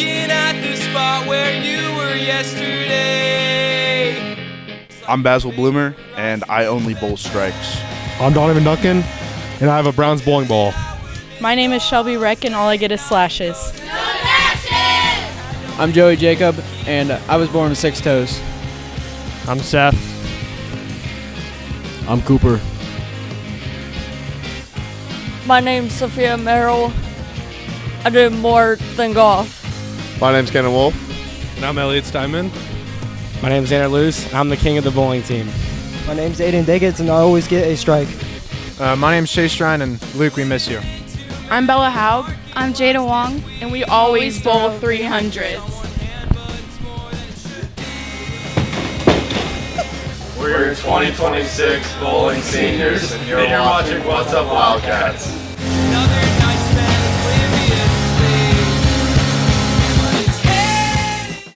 looking at the spot where you were yesterday. I'm Basil Bloomer, and I only bowl strikes. I'm Donovan Duncan, and I have a Browns bowling ball. My name is Shelby Reck, and all I get is slashes. I'm Joey Jacob, and I was born with 6 toes. I'm Seth. I'm Cooper. My name's Sophia Merrill. I do more than golf. My name's Kenan Wolf. And I'm Elliot Steinman. My name's Xander Luce, and I'm the king of the bowling team. My name's Aiden Diggins, and I always get a strike. My name's Chase Strine, and Luke, we miss you. I'm Bella Haug, I'm Jada Wong, and we always bowl 300s. We're 2026 bowling seniors, and you're watching What's Up Wildcats.